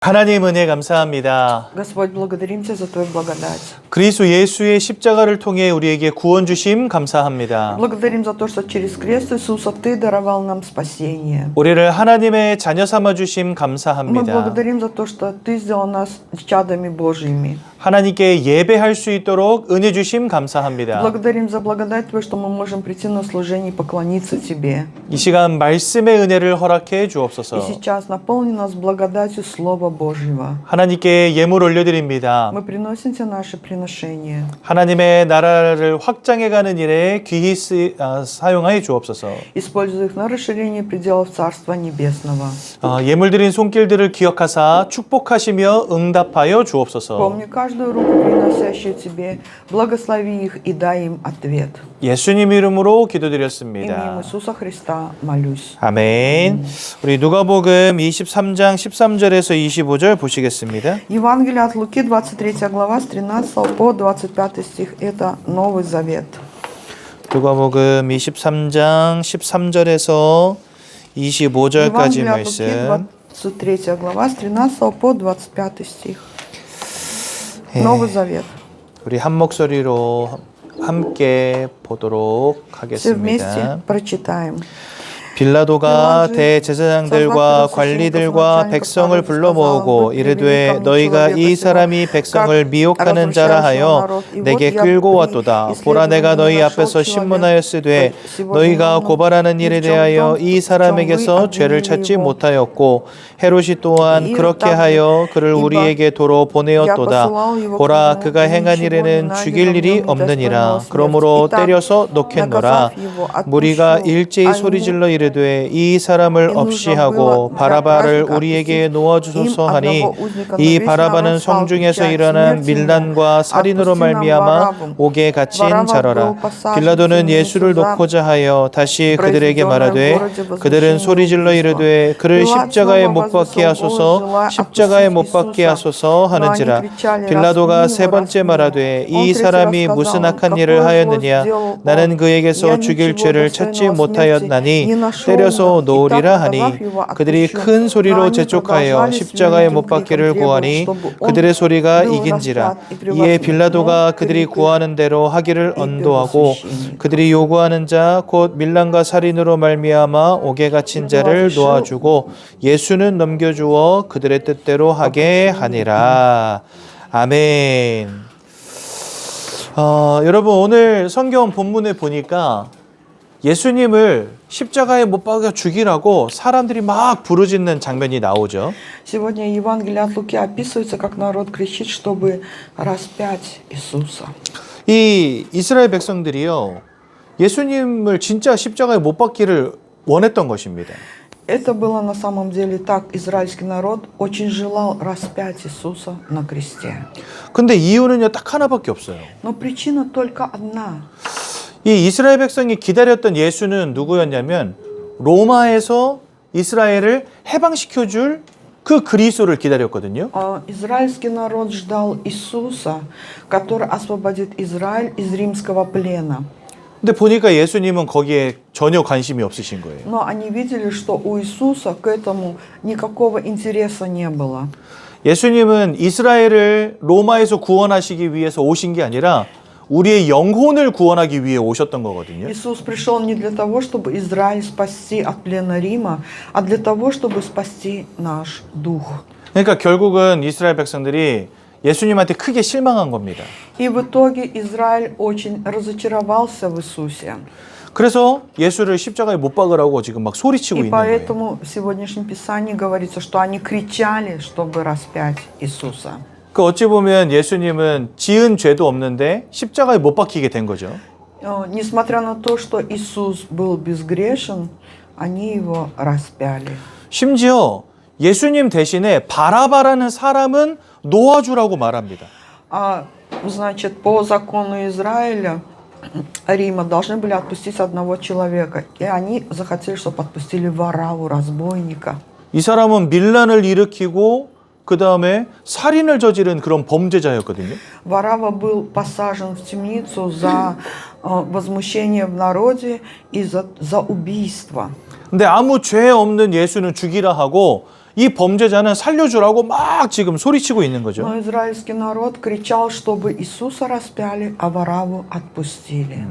하나님 은혜 감사합니다. Господь, благодарим Тебя за Твою благодать. 그리스도 예수의 십자가를 통해 우리에게 구원 주심 감사합니다. Благодарим за то, что через крест Иисуса Ты даровал нам спасение. 우리를 하나님의 자녀 삼아 주심 Мы 감사합니다. благодарим за то, что Ты сделал нас чадами Божьими. 하나님께 예배할 수 있도록 은혜 주심 감사합니다. Благодарим за благодать Твою, что мы можем прийти на служение и поклониться Тебе. 이 시간 말씀의 은혜를 허락해 И 주옵소서. сейчас наполни нас благодатью Слова Божьего. 하나님께 예물 올려드립니다. Мы приносим Тебе наши приношения. 하나님의 나라를 확장해가는 일에 귀히 사용하여 주옵소서. Используй их на расширение пределов Царства Небесного. 예물 드린 손길들을 기억하사 축복하시며 응답하여 주옵소서. Помни каждую руку, приносящую Тебе, благослови их и дай им ответ. 예수님 이름으로 Именем 기도드렸습니다. Иисуса Христа молюсь. 아멘. 우리 누가복음 23장 13절에서 25절 보시겠습니다. Евангелие от Луки, 23 глава, с 13 по 25 стих. Это Новый Завет. 누가복음 23장 13절에서 25절까지 Евангелие от 말씀. Луки, 23 глава, с 13 по 25 стих. Новый Завет. 우리 한 목소리로 함께 보도록 Все вместе 하겠습니다. прочитаем. 빌라도가 대제사장들과 관리들과 백성을 불러 모으고 이르되 너희가 이 사람이 백성을 미혹하는 자라 하여 내게 끌고 왔도다. 보라 내가 너희 앞에서 신문하였으되 너희가 고발하는 일에 대하여 이 사람에게서 죄를 찾지 못하였고 헤롯이 또한 그렇게 하여 그를 우리에게 도로 보내었도다. 보라 그가 행한 일에는 죽일 일이 없느니라. 그러므로 때려서 놓겠노라. 무리가 일제히 소리질러 이르되 이 사람을 없이 하고 바라바를 우리에게 놓아주소서 하니 이 바라바는 성중에서 일어난 밀란과 살인으로 말미암아 옥에 갇힌 자러라. 빌라도는 예수를 놓고자 하여 다시 그들에게 말하되 그들은 소리질러 이르되 그를 십자가에 못 박게 하소서 십자가에 못 박게 하소서 하는지라. 빌라도가 세 번째 말하되 이 사람이 무슨 악한 일을 하였느냐. 나는 그에게서 죽일 죄를 찾지 못하였나니 때려서 놓으리라 하니 그들이 큰 소리로 재촉하여 십자가에 못 박기를 구하니 그들의 소리가 이긴지라. 이에 빌라도가 그들이 구하는 대로 하기를 언도하고 그들이 요구하는 자 곧 밀란과 살인으로 말미암아 옥에 갇힌 자를 놓아주고 예수는 넘겨주어 그들의 뜻대로 하게 하니라. 아멘. 여러분 오늘 성경 본문에 보니까 예수님을 십자가에 못 박아 죽이라고 사람들이 막 부르짖는 장면이 나오죠. Сегодня Евангелие от Луки описывается, как народ кричит, чтобы распять Иисуса. 이 이스라엘 백성들이요, 예수님을 진짜 십자가에 못 박기를 원했던 것입니다. Это было на самом деле так. Израильский народ очень желал распять Иисуса на кресте. 근데 이유는요, 딱 하나밖에 없어요. Но причина только одна. 이 이스라엘 백성이 기다렸던 예수는 누구였냐면 로마에서 이스라엘을 해방시켜줄 그 그리스도를 기다렸거든요. Израильский народ ждал Иисуса, который освободит Израиль из римского плена. 근데 보니까 예수님은 거기에 전혀 관심이 없으신 거예요. Но они видели, что у Иисуса к этому никакого интереса не было. 예수님은 이스라엘을 로마에서 구원하시기 위해서 오신 게 아니라 우리의 영혼을 구원하기 위해 오셨던 거거든요. Иисус пришел не для того, чтобы Израиль спасти от плена Рима, а для того, чтобы спасти наш дух. 그러니까 결국은 이스라엘 백성들이 예수님한테 크게 실망한 겁니다. И в итоге Израиль очень разочаровался в Иисусе. 그래서 예수를 십자가에 못 박으라고 지금 막 소리치고 И 있는 거예요. поэтому в сегодняшнем Писании говорится, что они кричали, чтобы распять Иисуса. 그 어찌 보면 예수님은 지은 죄도 없는데 십자가에 못 박히게 된 거죠. Несмотря на то, что Иисус был безгрешен, они его распяли. 심지어 예수님 대신에 바라바라는 사람은 놓아주라고 말합니다. Значит, по закону Израиля, Рима должны были отпустить одного человека. И они захотели, чтобы отпустили Вараву, разбойника. 이 사람은 밀란을 일으키고 그 다음에 살인을 저지른 그런 범죄자였거든요. Варава был посажен в темницу за возмущение в народе и за убийство. 근데 아무 죄 없는 예수는 죽이라 하고 이 범죄자는 살려주라고 막 지금 소리치고 있는 거죠. Но израильский народ кричал, чтобы Иисуса распяли, а Вараву отпустили.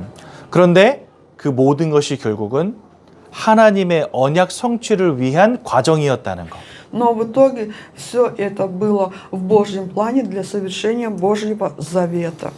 그런데 그 모든 것이 결국은 하나님의 언약 성취를 위한 과정이었다는 것. Но в итоге все это было в Божьем плане для совершения Божьего завета.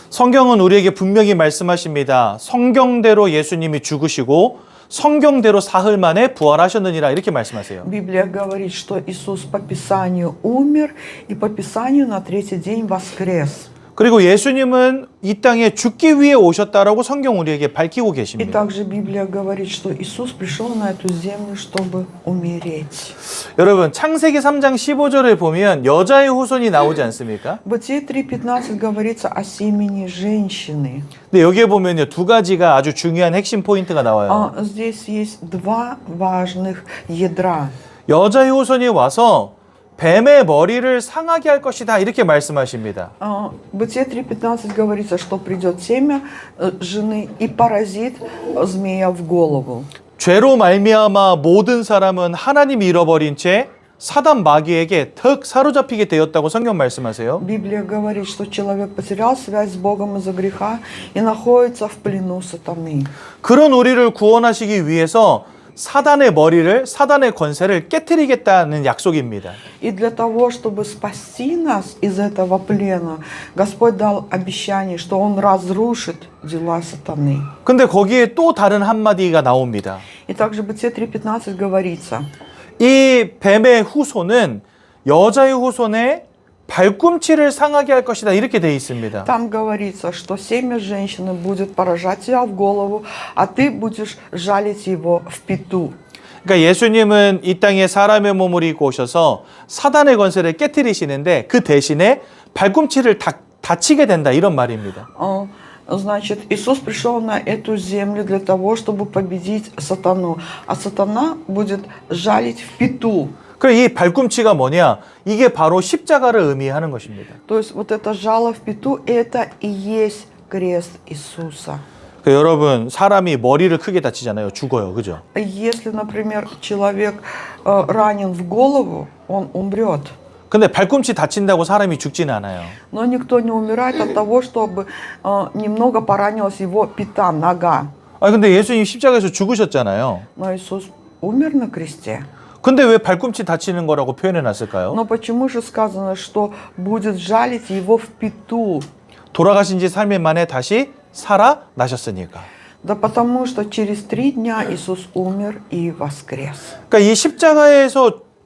성경은 우리에게 분명히 말씀하십니다. 성경대로 예수님이 죽으시고 성경대로 사흘 만에 부활하셨느니라 이렇게 말씀하세요. Библия говорит, что Иисус по Писанию умер и по Писанию на третий день воскрес. 그리고 예수님은 이 땅에 죽기 위해 오셨다라고 성경 우리에게 밝히고 И 계십니다. также Библия говорит, что Иисус пришел на эту землю, чтобы умереть. 여러분 창세기 3장 15절에 보면 여자의 후손이 나오지 않습니까? В Бытие 3:15 говорится о семени женщины. 근데 여기에 보면요 두 가지가 아주 중요한 핵심 포인트가 나와요. Здесь есть два важных ядра. 여자의 후손이 와서 뱀의 머리를 상하게 할 것이다 이렇게 말씀하십니다. В Бытие 3:15 говорится, что придет семя жены и поразит змея в голову. 죄로 말미암아 모든 사람은 하나님이 잃어버린 채 사단 마귀에게 턱 사로잡히게 되었다고 성경 말씀하세요. Библия говорит, что человек потерял связь с Богом из-за греха и находится в плену сатаны. 그런 우리를 구원하시기 위해서 사단의 머리를, 사단의 권세를 깨트리겠다는 약속입니다. И для того, чтобы спасти нас из этого плена, Господь дал обещание, что Он разрушит дела сатаны. 근데 거기에 또 다른 한마디가 나옵니다. И также в Бытие 3:15 говорится, 이 뱀의 후손은 여자의 후손의 발꿈치를 상하게 할 것이다 이렇게 돼 있습니다. там говорится, что семя женщины будет поражать тебя в голову, а ты будешь жалить его в пяту. 그러니까 예수님은 이 땅에 사람의 몸을 입고 오셔서 사단의 권세를 깨트리시는데 그 대신에 발꿈치를 다치게 된다 이런 말입니다. Значит, Иисус пришел на эту землю для того, чтобы победить сатану, а сатана будет жалить в пяту. 그럼 이 발꿈치가 뭐냐? 이게 바로 십자가를 의미하는 것입니다. То есть вот это жало в пяту, это и есть крест Иисуса. 여러분 사람이 머리를 크게 다치잖아요. 죽어요. 그죠? Если, например, человек ранен в голову, он умрет. 근데 발꿈치 다친다고 사람이 죽지는 않아요. Но никто не умирает от того, чтобы немного поранилась его пята, нога. 근데 예수님 십자가에서 죽으셨잖아요. Но Иисус умер на кресте. 근데 왜 발꿈치 다치는 거라고 표현해 놨을까요? Но почему же сказано, что будет жалить его в пяту? 돌아가신 지 3일 만에 다시 살아나셨으니까. Да потому что через 3 дня Иисус умер и воскрес. 그러니까 이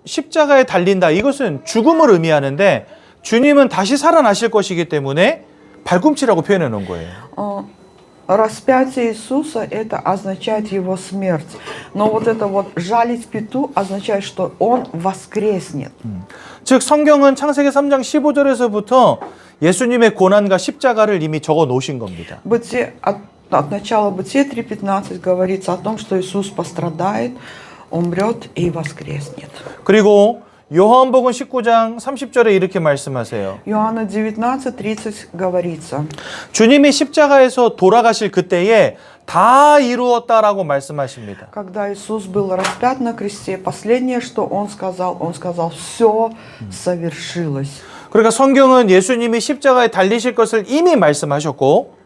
십자가에 달린다. 이것은 죽음을 의미하는데 주님은 다시 살아나실 것이기 때문에 발꿈치라고 표현해 놓은 거예요. Распятие Иисуса это означает его смерть. Но вот это вот жалить пяту означает, что он воскреснет. 즉 성경은 창세기 3장 15절에서부터 예수님의 고난과 십자가를 이미 적어 놓으신 겁니다. От начала Бытия 3:15 говорится о том, что Иисус пострадает, умрет и воскреснет. 그리고 요한복음 19장 30절에 이렇게 말씀하세요. Иоанна 19:30 говорится. 주님이 십자가에서 돌아가실 그때에 다 이루었다라고 말씀하십니다. Когда Иисус был распят на кресте, последнее, что Он сказал, все совершилось. 그러니까 성경은 예수님이 십자가에 달리실 것을 이미 말씀하셨고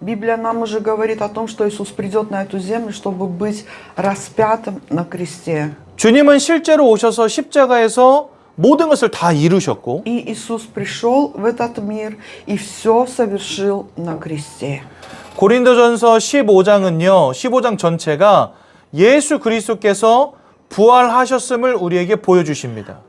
Библия нам уже говорит о том, что Иисус придет на эту землю, чтобы быть распятым на кресте. 주님은 실제로 오셔서 십자가에서 모든 것을 다 이루셨고 И Иисус пришел в этот мир и все совершил на кресте. 고린도전서 15장은요. 15장 전체가 예수 그리스도께서 부활하셨음을 우리에게 보여주십니다.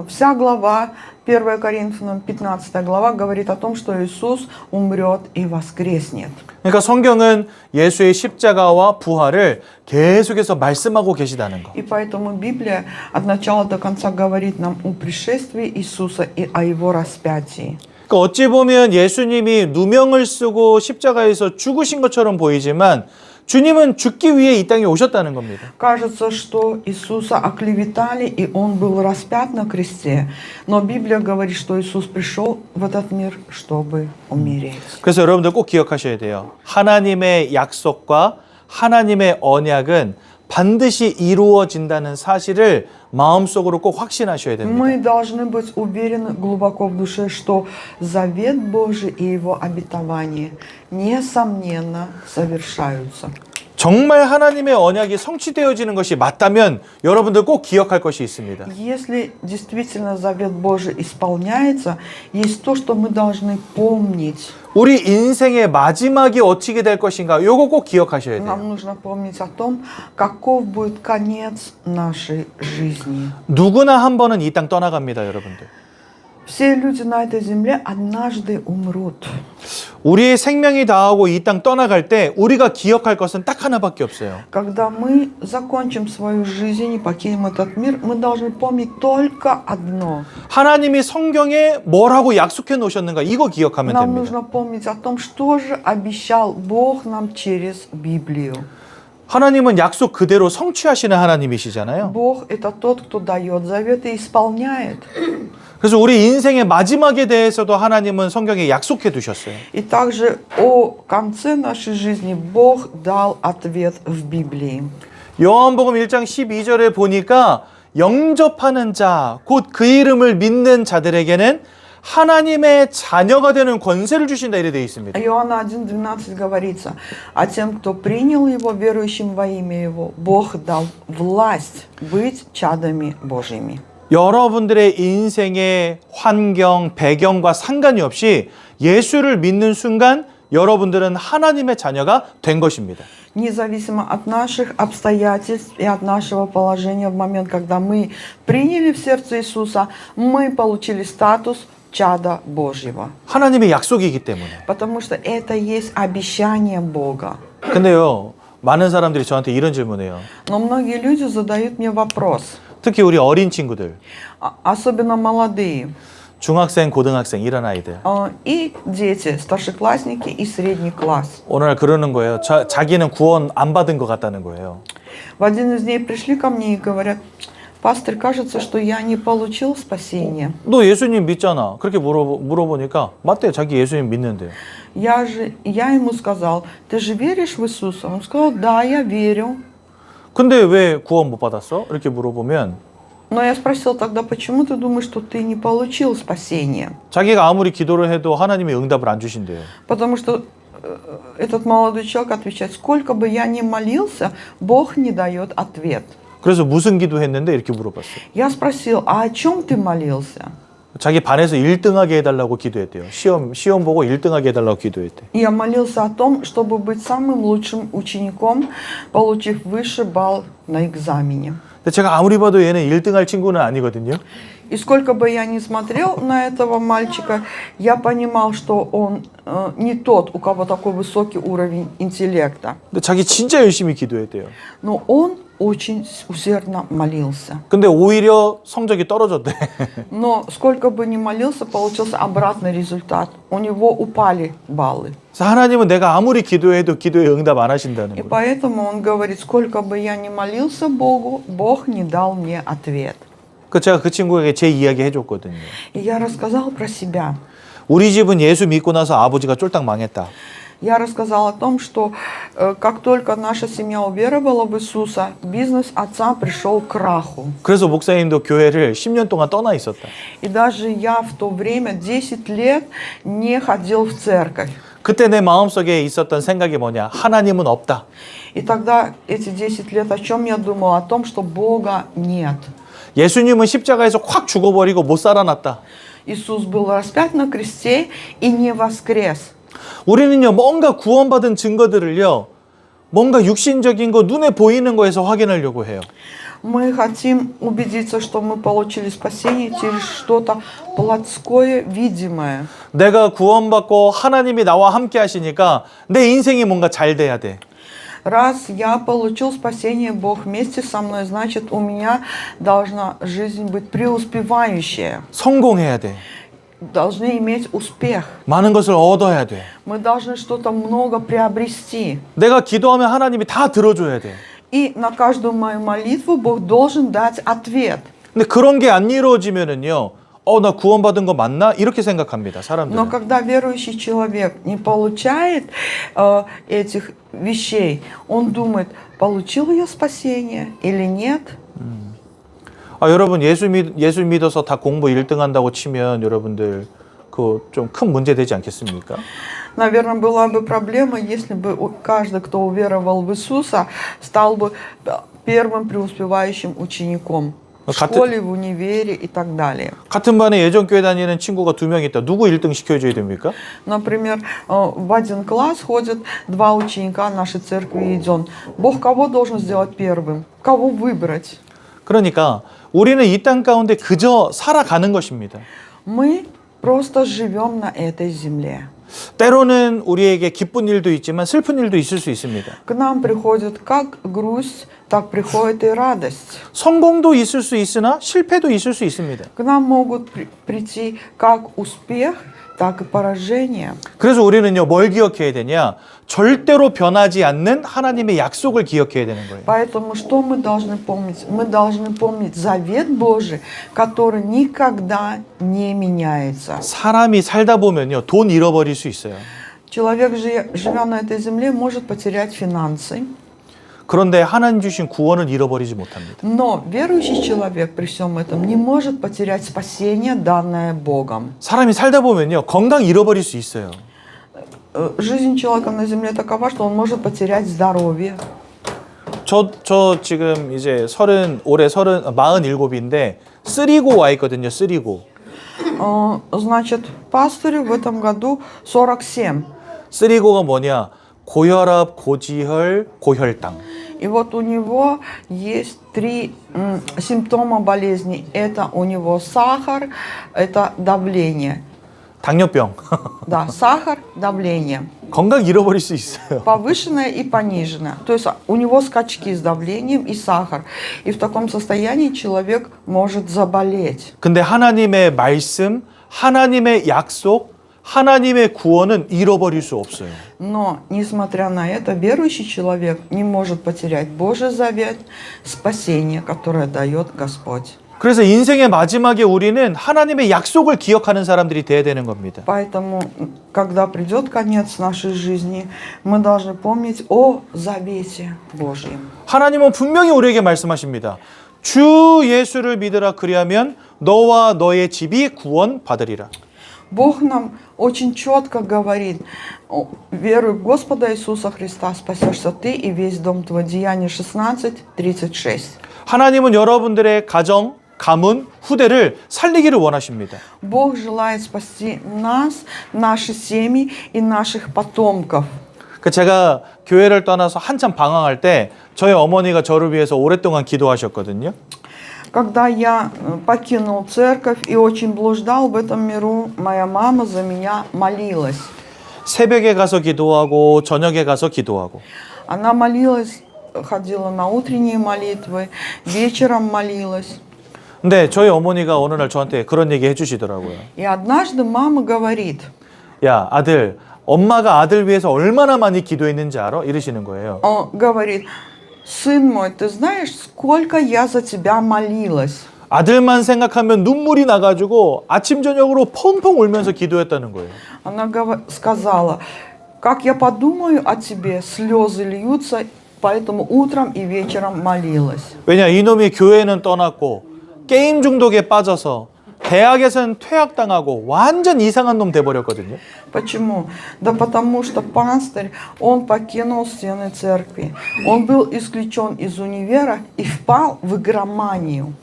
Вся глава, 1 Коринфянам 15 глава, говорит о том, что Иисус умрет и воскреснет. 그러니까 성경은 예수의 십자가와 부활을 계속해서 말씀하고 계시다는 거. И поэтому Библия от начала до конца говорит нам о пришествии Иисуса и о Его распятии. 그러니까 어찌 보면 예수님이 누명을 쓰고 십자가에서 죽으신 것처럼 보이지만 주님은 죽기 위해 이 땅에 오셨다는 겁니다. Кажется, что Иисуса оклеветали, и Он был распят на кресте. Но Библия говорит, что Иисус пришел в этот мир, чтобы умереть. 그래서 여러분들 꼭 기억하셔야 돼요. 하나님의 약속과 하나님의 언약은 반드시 이루어진다는 사실을 마음속으로 꼭 확신하셔야 됩니다. Мы должны быть уверены глубоко в душе, что завет Божий и его обетования несомненно совершаются. 정말 하나님의 언약이 성취되어지는 것이 맞다면 여러분들 꼭 기억할 것이 있습니다. Если действительно завет Божий исполняется, есть то, что мы должны помнить. 우리 인생의 마지막이 어떻게 될 것인가 요거 꼭 기억하셔야 Нам 돼요. нужно помнить о том, каков будет конец нашей жизни. 누구나 한 번은 이 땅 떠나갑니다, 여러분들. Все люди на этой земле однажды умрут. 우리의 생명이 다하고 이 땅 떠나갈 때 우리가 기억할 것은 딱 하나밖에 없어요. Когда мы закончим свою жизнь и покинем этот мир, мы должны помнить только одно. 하나님이 성경에 뭐라고 약속해 놓으셨는가 이거 기억하면 Нам 됩니다. нужно помнить о том, что же обещал Бог нам через Библию. 하나님은 약속 그대로 성취하시는 하나님이시잖아요. Бог – это тот, кто дает завет и исполняет. 그래서 우리 인생의 마지막에 대해서도 하나님은 성경에 약속해 두셨어요. И также о конце нашей жизни Бог дал ответ в Библии. 요한복음 1장 12절에 보니까 영접하는 자, 곧 그 이름을 믿는 자들에게는 하나님의 자녀가 되는 권세를 주신다 이래 되어 있습니다. Иоанна 1:12 говорится: «А тем, кто принял Его, верующим во имя Его, Бог дал власть быть чадами Божьими». 여러분들의 인생의 환경, 배경과 상관이 없이 예수를 믿는 순간 여러분들은 하나님의 자녀가 된 것입니다. Независимо от наших обстоятельств и от нашего положения, в момент, когда мы приняли в сердце Иисуса, мы получили статус чада Божьего. 하나님의 약속이기 때문에. Потому что это есть обещание Бога. 근데요, 많은 사람들이 저한테 이런 질문해요. Но многие люди задают мне вопрос, 특히 우리 어린 친구들, особенно молодые, 중학생, 고등학생 이런 아이들. и дети, старшеклассники и средний класс. 오늘 그러는 거예요. 자기는 구원 안 받은 것 같다는 거예요. В один из дней пришли ко мне и говорят: «Пастор, кажется, что я не получил спасение». 너 예수님 믿잖아. 그렇게 물어보니까 맞대요. 자기 예수님 믿는데요. Я ему сказал: «Ты же веришь в Иисуса?» Он сказал: «Да, я верю». 근데 왜 구원 못 받았어? 이렇게 물어보면 Но я спросил: «Тогда почему ты думаешь, что ты не получил спасение?» 자기가 아무리 기도를 해도 하나님이 응답을 안 주신대요. Потому что этот молодой человек отвечает: «Сколько бы я ни молился, Бог не дает ответ». 그래서 무슨 기도했는데 이렇게 물어봤어요. Я спросил: «А о чем ты молился?» 자기 반에서 1등하게 해달라고 기도했대요. 시험 보고 1등하게 해달라고 기도했대. Я молился о том, чтобы быть самым лучшим учеником, получив высший балл на экзамене. 근데 제가 아무리 봐도 얘는 1등할 친구는 아니거든요. И сколько бы я ни смотрел на этого мальчика, я понимал, что он не тот, у кого такой высокий уровень интеллекта. 근데 자기 진짜 열심히 기도했대요. Но он очень усердно молился. 근데 오히려 성적이 떨어졌대. Но сколько бы ни молился, получился обратный результат. У него упали баллы. 그래서 하나님은 내가 아무리 기도해도 기도에 응답 안 하신다는 И 거예요. поэтому он говорит: сколько бы я ни молился Богу, Бог не дал мне ответ. 그 제가 그 친구에게 제 이야기 해줬거든요. И я рассказал про себя. 우리 집은 예수 믿고 나서 아버지가 쫄딱 망했다. Я рассказал о том, что как только наша семья уверовала в Иисуса, бизнес отца пришел к краху. 그래서 목사님도 교회를 10년 동안 떠나 있었다. И даже я в то время 10 лет не ходил в церковь. 그때 내 마음속에 있었던 생각이 뭐냐? 하나님은 없다. И тогда эти 10 лет о чем я думал? О том, что Бога нет. 예수님은 십자가에서 확 죽어버리고 못 살아났다. Иисус был распят на кресте и не воскрес. 우리는요, 뭔가 구원받은 증거들을요, 뭔가 육신적인 거, 눈에 보이는 거에서 확인하려고 해요. Мы хотим убедиться, что мы получили спасение через что-то плотское, видимое. 내가 구원받고 하나님이 나와 함께 하시니까 내 인생이 뭔가 잘 돼야 돼. Раз я получил спасение, Бог вместе со мной, значит, у меня должна жизнь быть преуспевающая. 성공해야 돼. Должны иметь успех. 많은 것을 얻어야 돼. Мы должны что-то много приобрести. 내가 기도하면 하나님이 다 들어줘야 돼. И на каждую мою молитву Бог должен дать ответ. 근데 그런 게 안 이루어지면은요, 나 구원받은 거 맞나? 이렇게 생각합니다. Но 사람들은. когда верующий человек не получает этих вещей, он думает, получил я спасение или нет. 여러분 예수 믿어서 다 공부 1등 한다고 치면 여러분들 그 좀 큰 문제 되지 않겠습니까? Наверное, была бы проблема, если бы каждый, кто уверовал в Иисуса, стал бы первым преуспевающим учеником в школе, в универе и так далее. 같은 반에 예전교회 다니는 친구가 2명 있다. 누구 1등 시켜줘야 됩니까? Например, в один класс ходят два ученика нашей церкви идем. Бог кого должен сделать первым? Кого выбрать? 그러니까 우리는 이 땅 가운데 그저 살아가는 것입니다. Мы просто живем на этой земле. 때로는 우리에게 기쁜 일도 있지만 슬픈 일도 있을 수 있습니다. К нам приходит как грусть, так приходит и радость. 성공도 있을 수 있으나 실패도 있을 수 있습니다. К нам могут прийти как успех, так и поражение. 그래서 우리는요, 뭘 기억해야 되냐? 절대로 변하지 않는 하나님의 약속을 기억해야 되는 거예요. Поэтому что мы должны помнить? Мы должны помнить завет Божий, который никогда не меняется. 사람이 살다 보면요, 돈 잃어버릴 수 있어요. Человек, живя на этой земле, может потерять финансы. 그런데 하나님 주신 구원을 잃어버리지 못합니다. Но верующий человек при всем этом не может потерять спасение, данное Богом. 사람이 살다 보면요, 건강 잃어버릴 수 있어요. Жизнь человека на земле такова, что он может потерять здоровье. 저 지금 이제 올해 47인데 쓰리고 와 있거든요. 쓰리고. Значит, пастырю в этом году 47. 쓰리고가 뭐냐? 고혈압, 고지혈, 고혈당. И вот у него есть 3 симптома болезни. Это у него сахар, это давление. 당뇨병. Да, сахар, давление. 건강 잃어버릴 수 있어요. Повышенное и пониженное. То есть у него скачки с давлением и сахар. И в таком состоянии человек может заболеть. 근데 하나님의 말씀, 하나님의 약속, 하나님의 구원은 잃어버릴 수 없어요. Но, несмотря на это, верующий человек не может потерять Божий завет, спасение, которое дает Господь. 그래서 인생의 마지막에 우리는 하나님의 약속을 기억하는 사람들이 돼야 되는 겁니다. Поэтому, когда придет конец нашей жизни, мы должны помнить о завете Божьем. 하나님은 분명히 우리에게 말씀하십니다. 주 예수를 믿으라 그리하면 너와 너의 집이 구원 받으리라. Бог нам очень четко говорит, веруй в Господа Иисуса Христа, спасешься ты и весь дом твой. Деяние 16:36. 하나님은 여러분들의 가정, 가문, 후대를 살리기를 원하십니다. Бог желает спасти нас, наши семьи и наших потомков. 제가 교회를 떠나서 한참 방황할 때 저희 어머니가 저를 위해서 오랫동안 기도하셨거든요. Когда я покинул церковь и очень блуждал в этом миру, моя мама за меня молилась. 새벽에 가서 기도하고 저녁에 가서 기도하고. Она молилась, ходила на утренние молитвы, вечером молилась. 근데 저희 어머니가 어느 날 저한테 그런 얘기 해주시더라고요. И однажды мама говорит, 야, 아들, 엄마가 아들 위해서 얼마나 많이 기도했는지 알아? 이러시는 거예요. говорит, сын мой, ты знаешь, сколько я за тебя молилась? 아들만 생각하면 눈물이 나가지고 아침 저녁으로 펑펑 울면서 기도했다는 거예요. Она сказала, как я подумаю о тебе, слезы льются, поэтому утром и вечером молилась. 왜냐, 이놈이 교회는 떠났고 게임 중독에 빠져서 대학에서는 퇴학당하고 완전 이상한 놈 돼버렸거든요. Почему? Да потому что пастырь, он покинул стены церкви. Он был исключен из универа и впал в игроманию.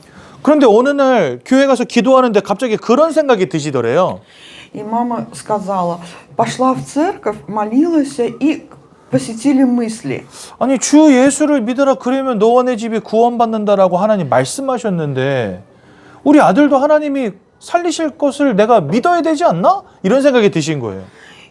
그런데 어느 날 교회 가서 기도하는데 갑자기 그런 생각이 드시더래요. И мама сказала, пошла в церковь, молилась и посетили мысли. 아니, 주 예수를 믿으라 그러면 너와 내 집이 구원받는다라고 하나님 말씀하셨는데 우리 아들도 하나님이 살리실 것을 내가 믿어야 되지 않나? 이런 생각이 드신 거예요.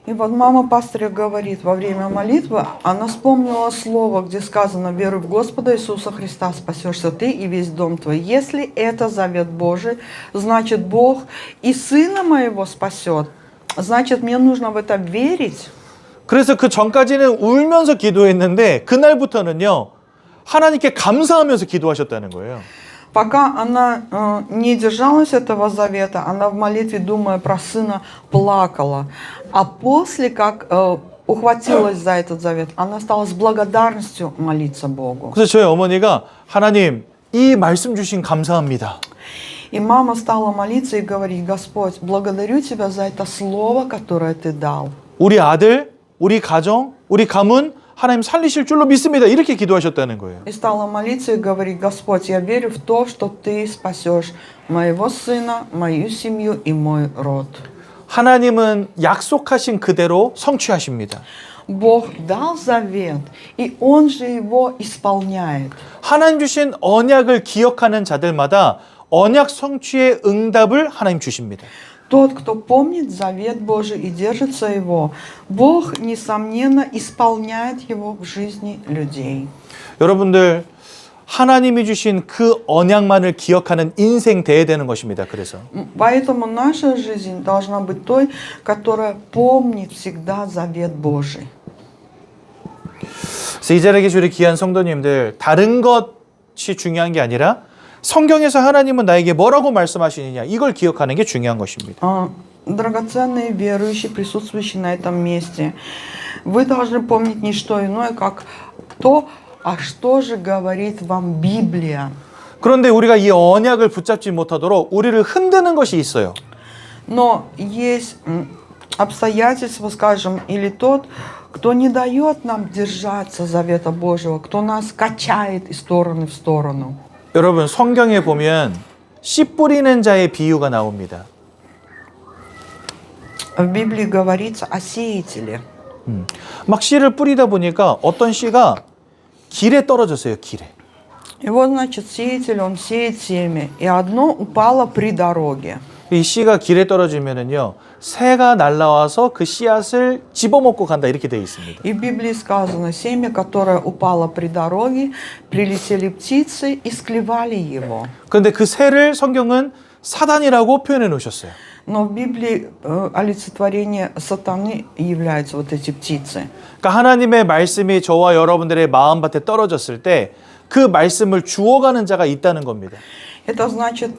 И вот мама пастыря говорит, во время молитвы она вспомнила слово, где сказано, веруй в Господа Иисуса Христа, спасешься ты и весь дом твой. Если это завет Божий, значит Бог и сына моего спасет. Значит, мне нужно в это верить. 그래서 그 전까지는 울면서 기도했는데 그날부터는요, 하나님께 감사하면서 기도하셨다는 거예요. Пока она не держалась этого завета, она в молитве, думая про сына, плакала. А после, как ухватилась за этот завет, она стала с благодарностью молиться Богу. 그래서 저희 어머니가 하나님 이 말씀 주신 감사합니다. И мама стала молиться и говорить: Господь, благодарю Тебя за это слово, которое Ты дал. 우리 아들, 우리 가정, 우리 가문 하나님 살리실 줄로 믿습니다. 이렇게 기도하셨다는 거예요. И стала молиться и говорить: Господь, я верю в то, что Ты спасешь моего сына, мою семью и мой род. 하나님은 약속하신 그대로 성취하십니다. Бог дал завет, и Он же его исполняет. 하나님 주신 언약을 기억하는 자들마다 언약 성취의 응답을 하나님 주십니다. Тот, кто помнит завет Божий и держится его, Бог, несомненно, исполняет его в жизни людей. 여러분들 하나님이 주신 그 언약만을 기억하는 인생 돼야 되는 것입니다. 그래서 Поэтому наша жизнь должна быть той, которая помнит всегда завет Божий. 이 자리에 계신 우리 귀한 성도님들, 다른 것이 중요한 게 아니라 성경에서 하나님은 나에게 뭐라고 말씀하시느냐, 이걸 기억하는 게 중요한 것입니다. Драгоценные верующие, присутствующие на этом месте, вы должны помнить не что иное, как то, а что же говорит вам Библия. 그런데 우리가 이 언약을 붙잡지 못하도록 우리를 흔드는 것이 있어요. Но есть обстоятельства, скажем, или тот, кто не дает нам держаться завета Божьего, кто нас качает из стороны в сторону. 여러분, 성경에 보면 씨 뿌리는 자의 비유가 나옵니다. В Библии говорится о сеятеле. 막 씨를 뿌리다 보니까 어떤 씨가 길에 떨어졌어요, 길에. И вот, значит, сеятель, он сеет семя, и одно упало при дороге. 이 씨가 길에 떨어지면은요, 새가 날라와서 그 씨앗을 집어먹고 간다, 이렇게 되어 있습니다. И в Библии сказано: семя, которое упало при дороге, прилетели птицы и склевали его. 그런데 그 새를 성경은 사단이라고 표현해 놓으셨어요. Но в Библии олицетворение сатаны являются вот эти птицы. 그러니까 하나님의 말씀이 저와 여러분들의 마음밭에 떨어졌을 때 그 말씀을 주워가는 자가 있다는 겁니다. Это значит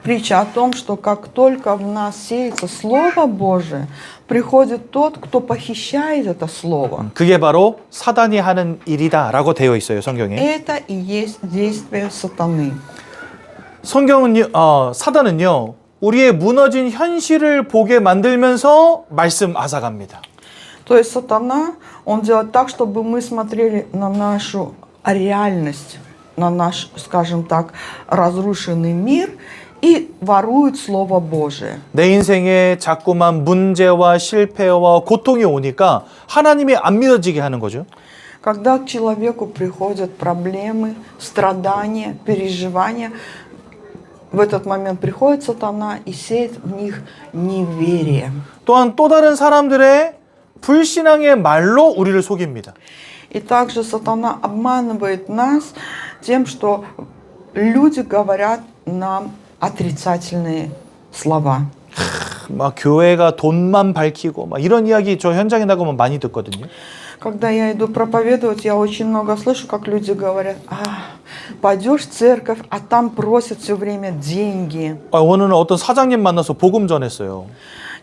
притча о том, что как только в нас сеется Слово Божие, приходит тот, кто похищает это Слово. 그게 바로 사단이 하는 일이다라고 되어 있어요, 성경에. Это и есть действие сатаны. 성경은요, 사단은요, 우리의 무너진 현실을 보게 만들면서 말씀 앗아갑니다. То есть сатана, он делает так, чтобы мы смотрели на нашу реальность, на наш, скажем так, разрушенный мир и ворует Слово Божие. 내 인생에 자꾸만 문제와 실패와 고통이 오니까 하나님이 안 믿어지게 하는 거죠. Когда к человеку приходят проблемы, страдания, переживания, в этот момент приходит сатана и сеет в них неверие. 또한 또 다른 사람들의 불신앙의 말로 우리를 속입니다. И также сатана обманывает нас тем, что люди говорят нам отрицательные слова. 막 교회가 돈만 밝히고 막 이런 이야기 저 현장에 나가면 많이 듣거든요. Когда я иду проповедовать, я очень много слышу, как люди говорят: пойдешь в церковь, а там просят все время деньги. 오늘은 어떤 사장님 만나서 복음 전했어요.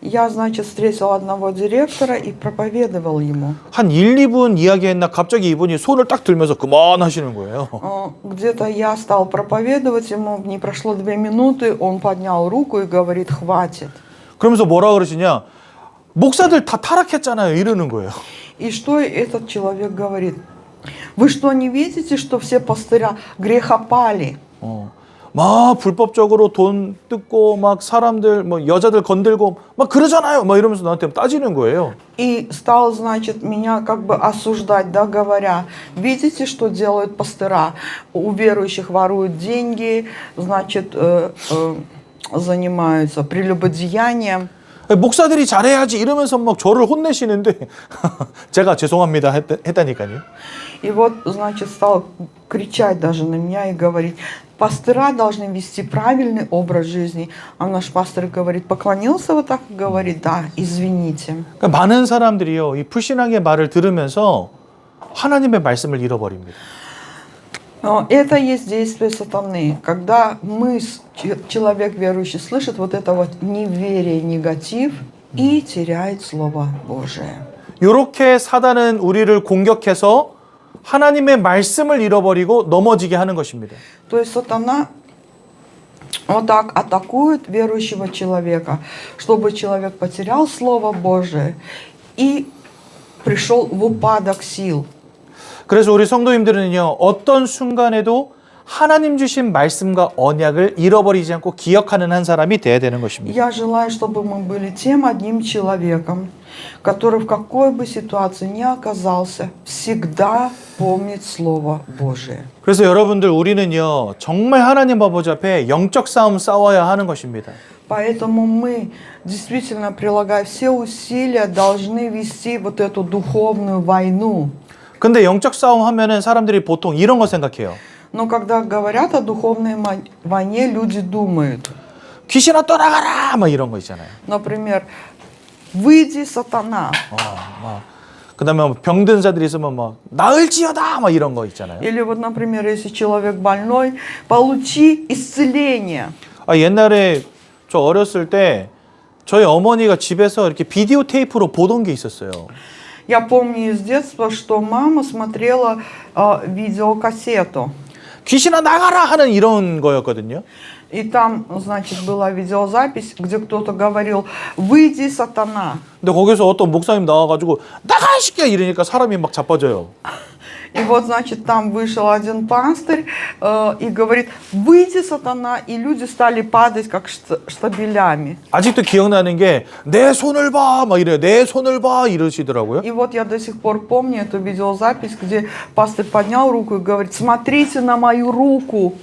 Я, значит, встретил одного директора и проповедовал ему. 한 1, 2분 이야기했나 갑자기 이분이 손을 딱 들면서 그만하시는 거예요. Где-то я стал проповедовать ему, не прошло 2 минуты, он поднял руку и говорит: хватит. 그러면서 뭐라 그러시냐? 목사들 다 타락했잖아요. 이러는 거예요. И что этот человек говорит? Вы что, не видите, что все пастыря грехопали? 막 불법적으로 돈 뜯고 막 사람들 뭐 여자들 건들고 막 그러잖아요. 막 이러면서 나한테 따지는 거예요. И стал, значит, меня как бы осуждать, да, говоря: видите, что делают пастыра? У верующих воруют деньги, значит, занимаются прелюбодеянием. 목사들이 잘해야지 이러면서 막 저를 혼내시는데 제가 죄송합니다 했다니까요. И вот, значит, стал кричать даже на меня и говорить: пастыра должны вести правильный образ жизни. А наш пастор говорит, поклонился вот так и говорит: да, извините. 그러니까 많은 사람들이요, 이 불신앙의 말을 들으면서 하나님의 말씀을 잃어버립니다. Но это есть действие сатаны. Когда человек верующий, слышит вот это вот неверие, негатив и теряет Слово Божие. 이렇게 사단은 우리를 공격해서 하나님의 말씀을 잃어버리고 넘어지게 하는 것입니다. То есть сатана вот так атакует верующего человека, чтобы человек потерял Слово Божие и пришел в упадок сил. 그래서 우리 성도님들은요, 어떤 순간에도 하나님 주신 말씀과 언약을 잃어버리지 않고 기억하는 한 사람이 돼야 되는 것입니다. Я желаю, чтобы мы были тем одним человеком, который в какой бы ситуации ни оказался, всегда помнит Слово Божие. 그래서 여러분들 우리는요, 정말 하나님 아버지 앞에 영적 싸움 싸워야 하는 것입니다. Поэтому мы, действительно, прилагая все усилия, должны вести вот эту духовную войну. 근데 영적 싸움 하면은 사람들이 보통 이런 거 생각해요. Но когда говорят о духовной войне, люди думают, 귀신아 떠나가라! 막 이런 거 있잖아요. например, выйди, сатана. 그 다음에 병든 자들이 있으면 막 나을지어다! 막 이런 거 있잖아요. Или вот, например, если человек больной, получи исцеление. 옛날에 저 어렸을 때 저희 어머니가 집에서 이렇게 비디오 테이프로 보던 게 있었어요. Я помню из детства, что мама смотрела видеокассету. 귀신아 나가라! 하는 이런 거였거든요. И там, значит, была видеозапись, где кто-то говорил, выйди, сатана. 근데 거기서 어떤 목사님 나와가지고 나가 이 새끼야 이러니까 사람이 막 자빠져요. И вот, значит, там вышел один пастырь и говорит, выйди, сатана, и люди стали падать, как штабелями. 아직도 기억나는 게 내 손을 봐! 막 이래요. 내 손을 봐! 이러시더라고요. И вот я до сих пор помню эту видеозапись, где пастырь поднял руку и говорит, смотрите на мою руку.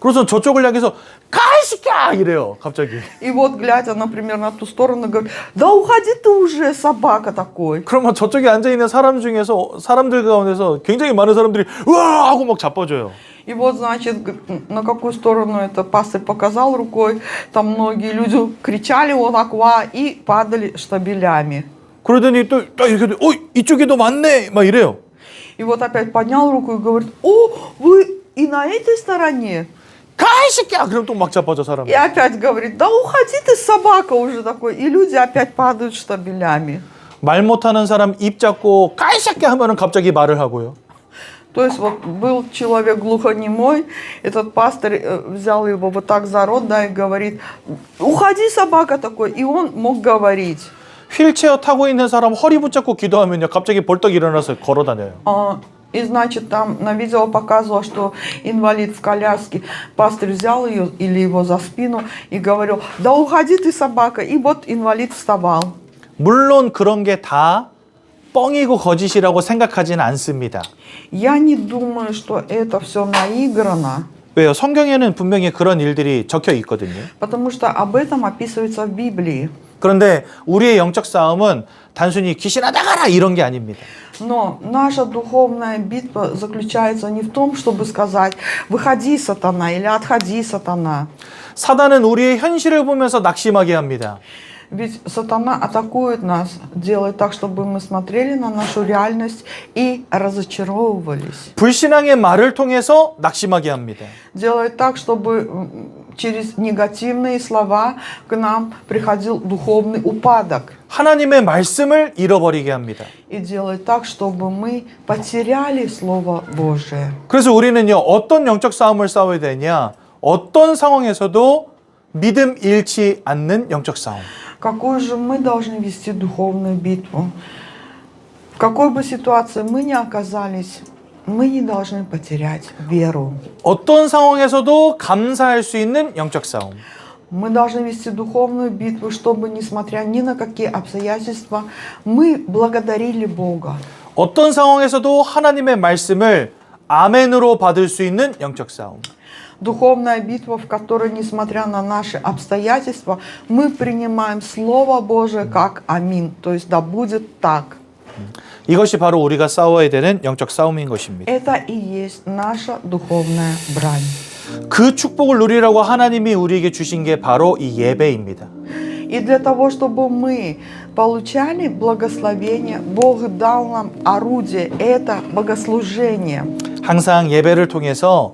그래서 저쪽을 향해서 가 이 새끼야! 이래요. 갑자기. И вот, глядя, например, на ту сторону, говорит, да уходи ты уже, собака такой. 그러면 저쪽에 앉아있는 사람 중에서 사람들 가운데서 굉장히 많은 사람들이 으아! 하고 막 자빠져요. И вот, значит, на какую сторону это пастырь показал рукой, там многие люди кричали вот так, ва, и падали штабелями. 그러더니 또 이렇게 이쪽에도 많네! 막 이래요. И вот опять поднял руку и говорит, о, вы и на этой стороне? 가 이 새끼야! 그럼 또 막 자빠져 사람. И опять говорит, да уходи ты, собака уже такой. И люди опять падают штабелями. 말 못하는 사람 입 잡고 가 이 새끼야! 하면은 갑자기 말을 하고요. То есть вот был человек глухонемой, этот пастырь взял его вот так за рот, да, и говорит, уходи, собака такой. И он мог говорить. 휠체어 타고 있는 사람 허리 붙잡고 기도하면요. 갑자기 벌떡 일어나서 걸어 다녀요. И, значит, там на видео показывало, что инвалид в коляске, пастырь взял ее или его за спину и говорил, да уходи ты, собака. И вот инвалид вставал. 물론 그런 게 다 뻥이고 거짓이라고 생각하지는 않습니다. Я не думаю, что это все наиграно. 왜요? 성경에는 분명히 그런 일들이 적혀 있거든요. Потому что об этом описывается в Библии. 그런데 우리의 영적 싸움은 단순히 귀신아 나가라 이런 게 아닙니다. Но наша духовная битва заключается не в том, чтобы сказать «выходи, сатана» или «отходи, сатана». 사단은 우리의 현실을 보면서 낙심하게 합니다. Ведь сатана атакует нас, делает так, чтобы мы смотрели на нашу реальность и разочаровывались. 불신앙의 말을 통해서 낙심하게 합니다. Делает так, чтобы через негативные слова к нам приходил духовный упадок. 하나님의 말씀을 잃어버리게 합니다. И делает так, чтобы мы потеряли Слово Божие. 그래서 우리는요, 어떤 영적 싸움을 싸워야 되냐? 어떤 상황에서도 믿음 잃지 않는 영적 싸움. Какую же мы должны вести духовную битву? В какой бы ситуации мы ни оказались, мы не должны потерять веру. 어떤 상황에서도 감사할 수 있는 영적 싸움. Мы должны вести духовную битву, чтобы, несмотря ни на какие обстоятельства, мы благодарили Бога. 어떤 상황에서도 하나님의 말씀을 아멘으로 받을 수 있는 영적 싸움. Духовная битва, в которой, несмотря на наши обстоятельства, мы принимаем Слово Божие как аминь. То есть да будет так. 이것이 바로 우리가 싸워야 되는 영적 싸움인 것입니다. Это и есть наша духовная брань. 그 축복을 누리라고 하나님이 우리에게 주신 게 바로 이 예배입니다. И для того, чтобы мы получали благословение, Бог дал нам орудие, это богослужение. 항상 예배를 통해서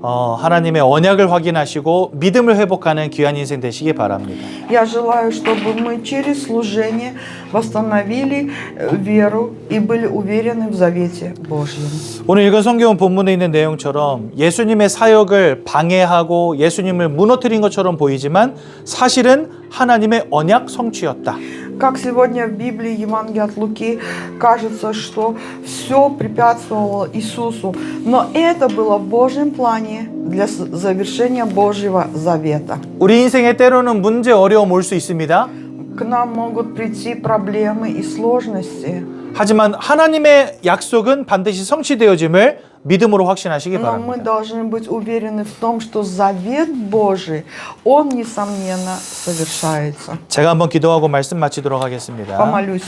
하나님의 언약을 확인하시고 믿음을 회복하는 귀한 인생 되시기 바랍니다. Я желаю, чтобы мы через служение восстановили веру и были уверены в завете Божьем. 오늘 읽은 성경 본문에 있는 내용처럼 예수님의 사역을 방해하고 예수님을 무너뜨린 것처럼 보이지만 사실은 하나님의 언약 성취였다. Как сегодня в Библии Евангелие от Луки кажется, что все препятствовало Иисусу, но это было в Божьем плане для завершения Божьего завета. 우리 인생에 때로는 문제, 어려움 올 수 있습니다. К нам могут прийти проблемы и сложности, 하지만 하나님의 약속은 반드시 성취되어짐을 믿음으로 확신하시기 но мы 바랍니다. должны быть уверены в том, что завет Божий, он, несомненно, совершается. 제가 한번 기도하고 말씀 마치도록 하겠습니다. Помолюсь.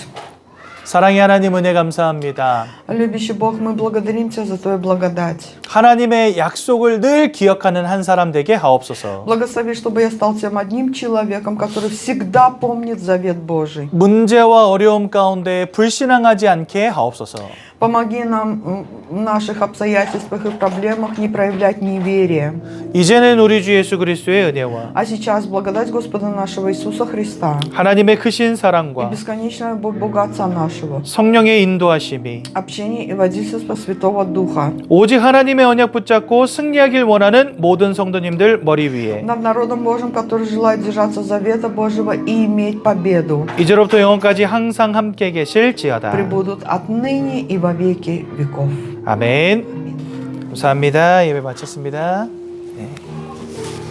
사랑의 하나님 은혜 감사합니다. Любящий Бог, мы благодарим Тебя за Твою благодать. 하나님의 약속을 늘 기억하는 한 사람 되게 하옵소서. Благослови, чтобы я стал тем одним человеком, который всегда помнит завет Божий. 문제와 어려움 가운데 불신앙하지 않게 하옵소서. Помоги нам в наших обстоятельствах и проблемах не проявлять неверие. 이제는 우리 주 예수 그리스도의 은혜와 А сейчас благодать Господа нашего Иисуса Христа 하나님의 크신 и 사랑과 бесконечная любовь Бога Отца нашего, 성령의 인도하심이 общение и водительство Святого Духа 오직 하나님의 언약 붙잡고 승리하길 원하는 모든 성도님들 머리 위에 над народом Божьим, который желает держаться завета Божьего и иметь победу, 이제로부터 영원까지 항상 함께 계실지어다. пребудут отныне и во веки веков. 아멘. 감사합니다. 예배 마쳤습니다. 네.